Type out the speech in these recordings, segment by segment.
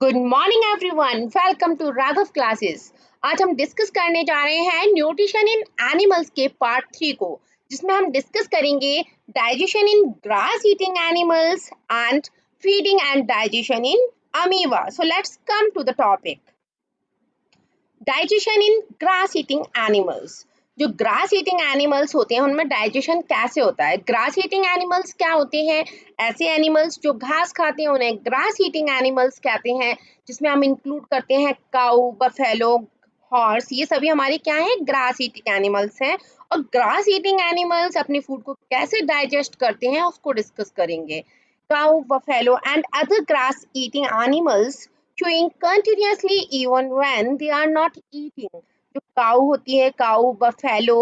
Good morning everyone, welcome to Raghav classes. आज हम discuss करने जा रहे हैं न्यूट्रिशन इन एनिमल्स के पार्ट 3 को, जिसमें हम डिस्कस करेंगे digestion in grass eating animals and feeding and digestion in amoeba. So let's come to the topic. Digestion in grass eating animals. जो ग्रास ईटिंग एनिमल्स होते हैं उनमें डाइजेशन कैसे होता है? ग्रास ईटिंग एनिमल्स क्या होते हैं? ऐसे एनिमल्स जो घास खाते हैं उन्हें ग्रास ईटिंग एनिमल्स कहते हैं, जिसमें हम इंक्लूड करते हैं काऊ, बफेलो, हॉर्स। ये सभी हमारे क्या है? ग्रास ईटिंग एनिमल्स हैं। और ग्रास ईटिंग एनिमल्स अपने फूड को कैसे डाइजेस्ट करते हैं उसको डिस्कस करेंगे। Cow, buffalo and other grass eating animals chewing continuously even when they are not eating। जो काऊ होती है, काऊ, बफेलो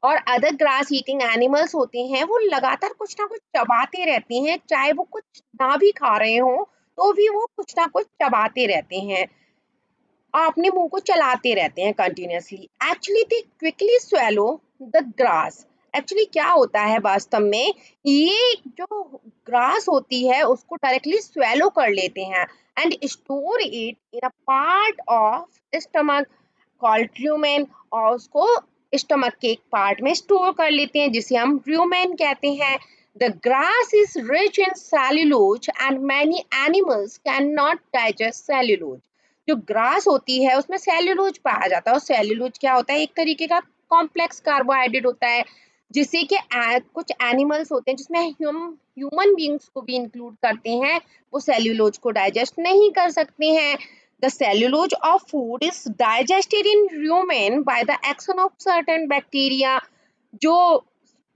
और अदर ग्रास ईटिंग एनिमल्स होते हैं, वो लगातार कुछ ना कुछ चबाते रहते हैं, चाहे वो कुछ ना भी खा रहे हो तो भी वो कुछ ना कुछ चबाते रहते हैं और अपने मुंह को चलाते रहते हैं continuously. Actually they quickly swallow the grass. Actually क्या होता है वास्तव में, ये जो ग्रास होती है उसको डायरेक्टली स्वेलो कर लेते हैं and store it in a part of stomach called rumen, और उसको स्टमक के एक पार्ट में स्टोर कर लेते हैं जिसे हम र्यूमेन कहते हैं। The grass is rich in cellulose and many animals can not digest cellulose. जो ग्रास होती है उसमें सेल्यूलोज पाया जाता है, और सेल्यूलोज क्या होता है? एक तरीके का कॉम्प्लेक्स कार्बोहाइड्रेट होता है, जिससे कि कुछ एनिमल्स होते हैं जिसमें ह्यूमन बींग्स को भी इंक्लूड करते हैं, वो सेल्यूलोज को डाइजेस्ट नहीं कर सकते हैं। The cellulose of food is digested in human by the action of certain bacteria. जो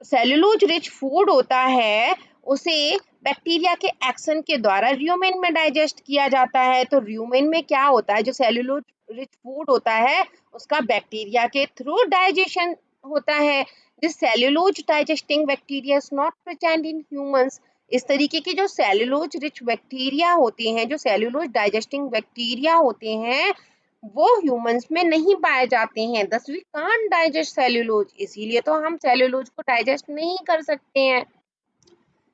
सेल्यूलोज रिच फूड होता है उसे बैक्टीरिया के एक्शन के द्वारा र्यूमेन में डाइजेस्ट किया जाता है। तो र्यूमेन में क्या होता है? जो सेल्यूलोज रिच फूड होता है उसका बैक्टीरिया के थ्रू डाइजेशन होता है। This cellulose digesting bacteria is not present in humans. इस तरीके के जो सेल्यूलोज रिच बैक्टीरिया होते हैं, जो सेल्यूलोज डाइजेस्टिंग बैक्टीरिया होते हैं, वो ह्यूमंस में नहीं पाए जाते हैं। दस वी कांट डाइजेस्ट सेल्यूलोज, इसीलिए तो हम सेल्यूलोज को डाइजेस्ट नहीं कर सकते हैं।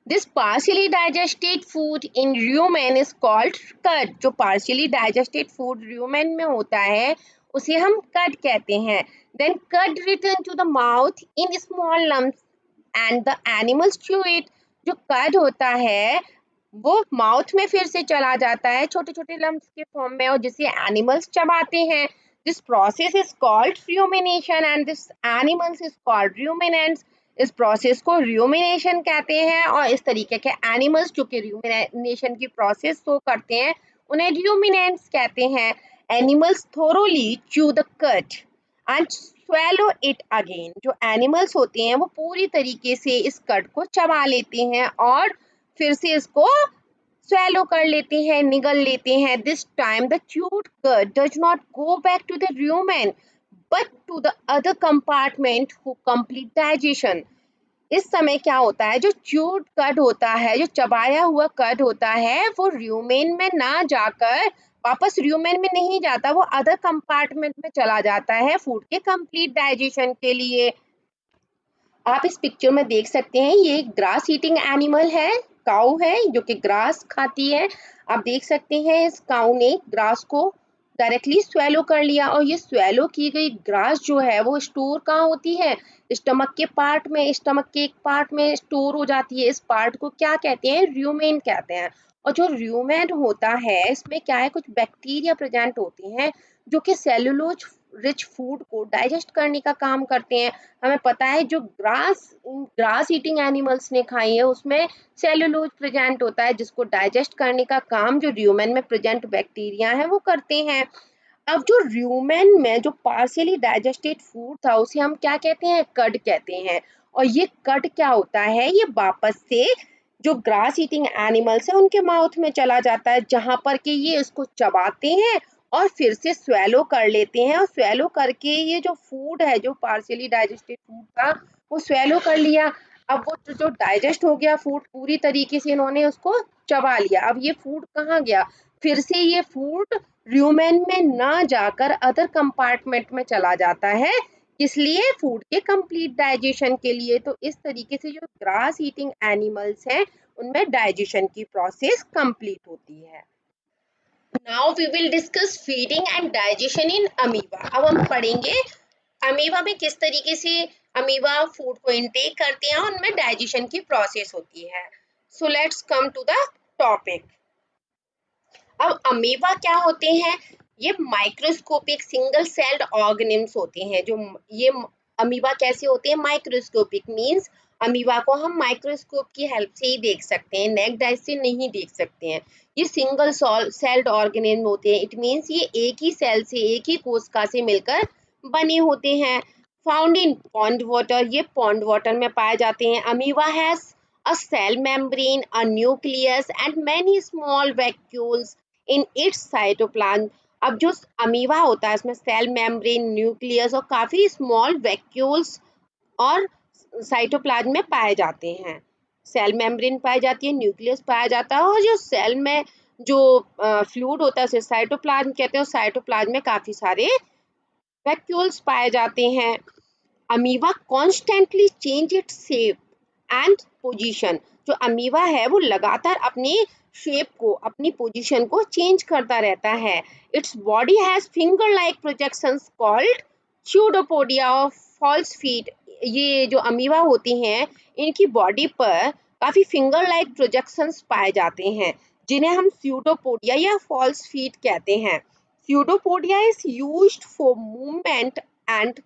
This partially digested food in rumen is called कड। जो पार्शियली डाइजेस्टेड फूड र्यूमेन में होता है उसे हम कड कहते हैं। Then cud return to the mouth in small lumps and the animals chew it. जो कड होता है वो माउथ में फिर से चला जाता है छोटे छोटे लम्प्स के फॉर्म में, और जिसे एनिमल्स चबाते हैं। This process is called rumination and this animals is called ruminants. इस प्रोसेस को र्यूमिनेशन कहते हैं, और इस तरीके के एनिमल्स जो कि र्यूमिनेशन की प्रोसेस शो करते हैं उन्हें र्यूमिनेंट्स कहते हैं। एनिमल्स थोरोली च्यू द कड एंड swallow इट अगेन। जो एनिमल्स होते हैं वो पूरी तरीके से इस कड को चबा लेते हैं और फिर से इसको swallow कर लेते हैं, निगल लेते हैं। This time the chewed cud does not go back to the rumen but to the other compartment who complete digestion। इस समय क्या होता है? जो च्यूड कड होता है, जो चबाया हुआ कड होता है, वो र्यूमेन में ना जाकर वापस र्यूमेन में नहीं जाता, वो अदर कंपार्टमेंट में चला जाता है फूड के कंप्लीट डाइजेशन के लिए। आप इस पिक्चर में देख सकते हैं, ये ग्रास ईटिंग एनिमल है, काऊ है जो कि ग्रास खाती है। आप देख सकते हैं इस काऊ ने ग्रास को डायरेक्टली स्वेलो कर लिया, और ये स्वेलो की गई ग्रास जो है वो स्टोर कहाँ होती है? स्टमक के पार्ट में, स्टमक के एक पार्ट में स्टोर हो जाती है। इस पार्ट को क्या कहते हैं? र्यूमेन कहते हैं। और जो र्यूमेन होता है इसमें क्या है? कुछ बैक्टीरिया प्रेजेंट होते हैं जो कि सेलुलोज रिच फूड को डाइजेस्ट करने का काम करते हैं। हमें पता है जो ग्रास ईटिंग एनिमल्स ने खाई है उसमें सेलुलोज प्रेजेंट होता है, जिसको डाइजेस्ट करने का काम जो र्यूमेन में प्रेजेंट बैक्टीरिया है वो करते हैं। अब जो र्यूमेन में जो पार्शियली डाइजेस्टेड फूड था उसे हम क्या कहते हैं? कड कहते हैं। और ये कड क्या होता है? ये वापस से जो ग्रास ईटिंग एनिमल्स है उनके माउथ में चला जाता है, जहां पर कि ये इसको चबाते हैं और फिर से स्वेलो कर लेते हैं, और स्वेलो करके ये जो फूड है, जो पार्शियली डाइजेस्टेड फूड था, वो स्वेलो कर लिया। अब वो जो डाइजेस्ट हो गया फूड पूरी तरीके से, इन्होंने उसको चबा लिया। अब ये फूड कहाँ गया? फिर से ये फूड र्यूमेन में ना जाकर अदर कंपार्टमेंट में चला जाता है, इसलिए फूड के कंप्लीट डाइजेशन के लिए। तो इस तरीके से जो ग्रास ईटिंग एनिमल्स हैं उनमें डाइजेशन की प्रोसेस कंप्लीट होती है। Now we will discuss feeding and digestion in amoeba. अब हम पढ़ेंगे अमीबा में किस तरीके से अमीबा फूड को इनटेक करते हैं और उनमें डाइजेशन की प्रोसेस होती है। So let's come to the topic. अब अमीबा क्या होते हैं? ये माइक्रोस्कोपिक सिंगल सेल्ड ऑर्गेनिम्स होते हैं। जो ये अमीबा कैसे होते हैं? माइक्रोस्कोपिक मींस अमीबा को हम माइक्रोस्कोप की हेल्प से ही देख सकते हैं, नेक्ड आई से नहीं देख सकते हैं। ये सिंगल सेल्ड ऑर्गेनिज्म होते हैं। इट मींस ये एक ही सेल से, एक ही कोशिका से मिलकर बने होते हैं। फाउंड इन पॉन्ड वाटर, ये पॉन्ड वाटर में पाए जाते हैं। Amoeba has a cell membrane, a nucleus and many small vacuoles in its cytoplasm। अब जो अमीबा होता है इसमें सेल मेम्ब्रेन, न्यूक्लियस और काफी स्मॉल वैक्यूल्स और साइटोप्लाज्म में पाए जाते हैं। सेल मेम्ब्रेन पाई जाती है, न्यूक्लियस पाया जाता है और जो सेल में जो फ्लूइड होता है उसे साइटोप्लाज्म कहते हैं और साइटोप्लाज्म में काफी सारे वैक्यूल्स पाए जाते हैं। Amoeba constantly change its shape and position. जो अमीबा है वो लगातार अपनी शेप को, अपनी पोजीशन को चेंज करता रहता है। Its body has finger like projections called pseudopodia और फॉल्स फीट। ये जो अमीबा होती हैं इनकी बॉडी पर काफी फिंगर लाइक प्रोजेक्शंस पाए जाते हैं जिन्हें हम स्यूडोपोडिया या फॉल्स फीट कहते हैं। Pseudopodia is used for movement and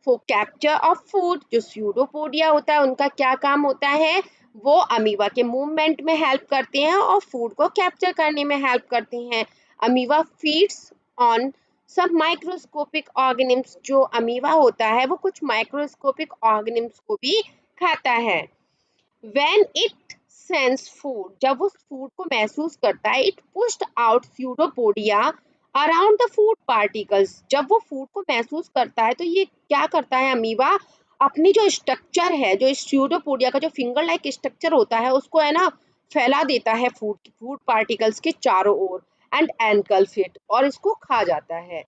for capture of food. जो स्यूडोपोडिया होता है उनका क्या काम होता है? वो अमीबा के मूवमेंट में हेल्प करते हैं और फूड को कैप्चर करने में हेल्प करते हैं। अमीबा फीड्स ऑन सब माइक्रोस्कोपिक ऑर्गेनिम्स। जो अमीबा होता है वो कुछ माइक्रोस्कोपिक ऑर्गेनिम्स को भी खाता है। When it sense food, जब वो फूड को महसूस करता है, it pushed out pseudopodia around the food particles। जब वो फूड को महसूस करता है तो ये क्या करता है अमीबा? अपनी जो स्ट्रक्चर है, जो स्यूडोपोडिया का जो फिंगर लाइक स्ट्रक्चर होता है उसको है ना फैला देता है फूड पार्टिकल्स के चारों ओर एंड एनकल्फ इट, और इसको खा जाता है।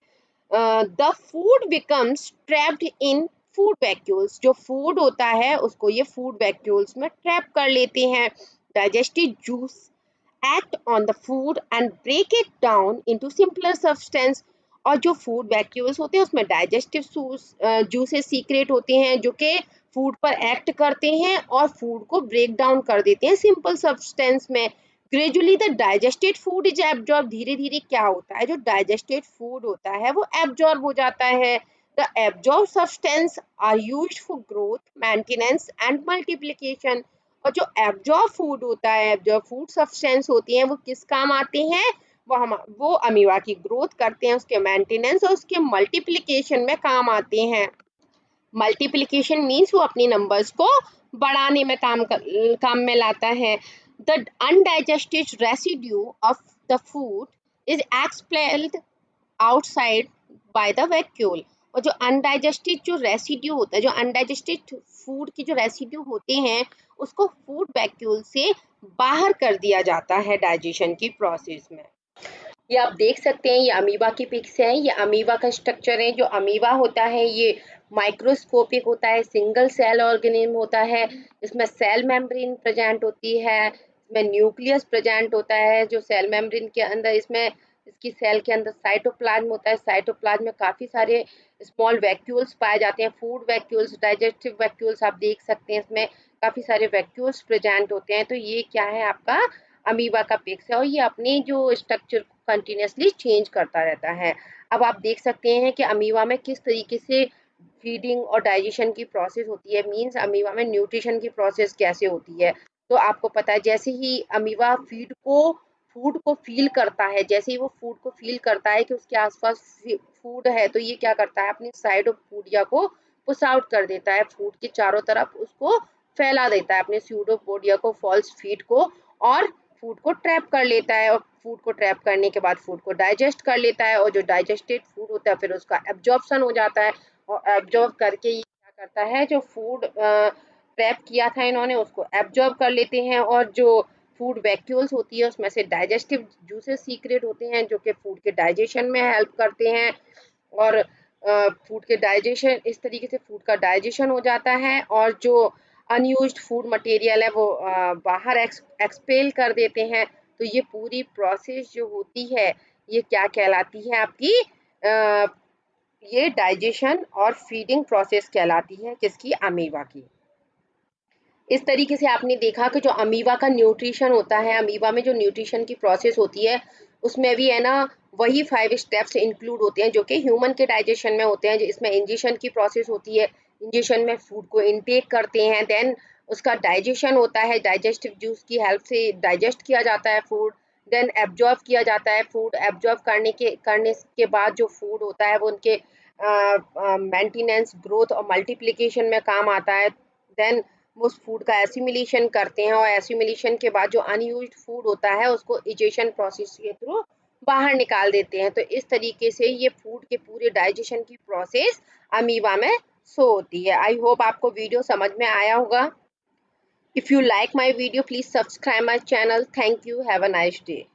The food becomes trapped in food vacuoles. जो फूड होता है उसको ये फूड वैक्यूल्स में ट्रैप कर लेते हैं। Digestive juice act on the food and break it down into simpler substance. और जो फूड वैक्यूल्स होते हैं उसमें डाइजेस्टिव जूसेस सीक्रेट होते हैं जो कि फूड पर एक्ट करते हैं और फूड को ब्रेक डाउन कर देते हैं सिंपल सब्सटेंस में। Gradually the digested food is absorb. धीरे धीरे क्या होता है? जो डाइजेस्टेड फूड होता है वो एब्जॉर्ब हो जाता है। The absorb substance are used for growth, maintenance and multiplication. और जो एब्जॉर्ब फूड होता है, एब्जॉर्ब फूड सब्सटेंस होती हैं वो किस काम आते हैं? वो अमीबा की ग्रोथ करते हैं, उसके मेंटेनेंस और उसके मल्टीप्लिकेशन में काम आते हैं। मल्टीप्लिकेशन मीन्स वो अपनी नंबर्स को बढ़ाने में काम में लाता है। The undigested residue of the food is expelled outside by the vacuole. और जो अनडाइजेस्टेड जो रेसिड्यू होता है, जो अनडाइजेस्टेड फूड की जो रेसिड्यू होते हैं उसको फूड वैक्यूल से बाहर कर दिया जाता है डाइजेशन की प्रोसेस में। ये आप देख सकते हैं, ये अमीबा की पिक्स है। ये अमीबा का स्ट्रक्चर है। जो अमीबा होता है ये माइक्रोस्कोपिक होता है, सिंगल सेल ऑर्गेनिज्म होता है। इसमें सेल मेम्ब्रेन प्रेजेंट होती है, इसमें न्यूक्लियस प्रेजेंट होता है। जो सेल मेम्ब्रेन के अंदर इसमें इसकी सेल के अंदर साइटोप्लाज्म होता है। साइटोप्लाज्म में काफ़ी सारे स्मॉल वैक्यूल्स पाए जाते हैं, फूड वैक्यूल्स, डाइजेस्टिव वैक्यूल्स आप देख सकते हैं। इसमें काफ़ी सारे वैक्यूल्स प्रेजेंट होते हैं। तो ये क्या है? आपका अमीबा का पिक्स है और ये अपनी जो स्ट्रक्चर को कंटिन्यूसली चेंज करता रहता है। अब आप देख सकते हैं कि अमीबा में किस तरीके से फीडिंग और डाइजेशन की प्रोसेस होती है, मींस अमीबा में न्यूट्रिशन की प्रोसेस कैसे होती है। तो आपको पता है जैसे ही अमीबा फूड को फील करता है, जैसे ही वो फूड को फील करता है कि उसके आसपास फूड है तो ये क्या करता है? अपनी साइड ऑफ फूडिया को पुश आउट कर देता है, फूड के चारों तरफ उसको फैला देता है अपने स्यूडोपोडिया को, फॉल्स फीड को, और फूड को ट्रैप कर लेता है। और फूड को ट्रैप करने के बाद फूड को डाइजेस्ट कर लेता है और जो डाइजेस्टेड फूड होता है फिर उसका एब्जॉर्प्शन हो जाता है और एब्जॉर्ब करके ये क्या करता है? जो फूड ट्रैप किया था इन्होंने उसको एब्जॉर्ब कर लेते हैं और जो फूड वैक्यूल्स होती है उसमें से डाइजेस्टिव जूसेस सीक्रेट होते हैं जो कि फूड के डाइजेशन में हेल्प करते हैं। और फूड के डाइजेशन, इस तरीके से फूड का डाइजेशन हो जाता है और जो अनयूज्ड फूड मटेरियल है वो बाहर एक्सपेल कर देते हैं। तो ये पूरी प्रोसेस जो होती है ये क्या कहलाती है आपकी ये डाइजेशन और फीडिंग प्रोसेस कहलाती है, किसकी? अमीबा की। इस तरीके से आपने देखा कि जो अमीबा का न्यूट्रिशन होता है, अमीबा में जो न्यूट्रिशन की प्रोसेस होती है, उसमें भी है ना वही 5 स्टेप्स इंक्लूड होते हैं जो कि ह्यूमन के डाइजेशन में होते हैं। इसमें इंजेशन की प्रोसेस होती है, इंजेशन में फूड को इनटेक करते हैं, देन उसका डाइजेशन होता है, डाइजेस्टिव जूस की हेल्प से डाइजेस्ट किया जाता है फूड, देन एब्जॉर्ब किया जाता है फूड, एब्जॉर्ब करने के बाद जो फूड होता है वो उनके मेंटेनेंस, ग्रोथ और मल्टीप्लिकेशन में काम आता है। देन उस फूड का एसिमिलेशन करते हैं और एसिमिलेशन के बाद जो अनयूज्ड फूड होता है उसको इजेशन प्रोसेस के थ्रू बाहर निकाल देते हैं। तो इस तरीके से ये फूड के पूरे डाइजेशन की प्रोसेस अमीबा में शो होती है। आई होप आपको वीडियो समझ में आया होगा। If you like my video please subscribe my channel. Thank you. Have a nice day.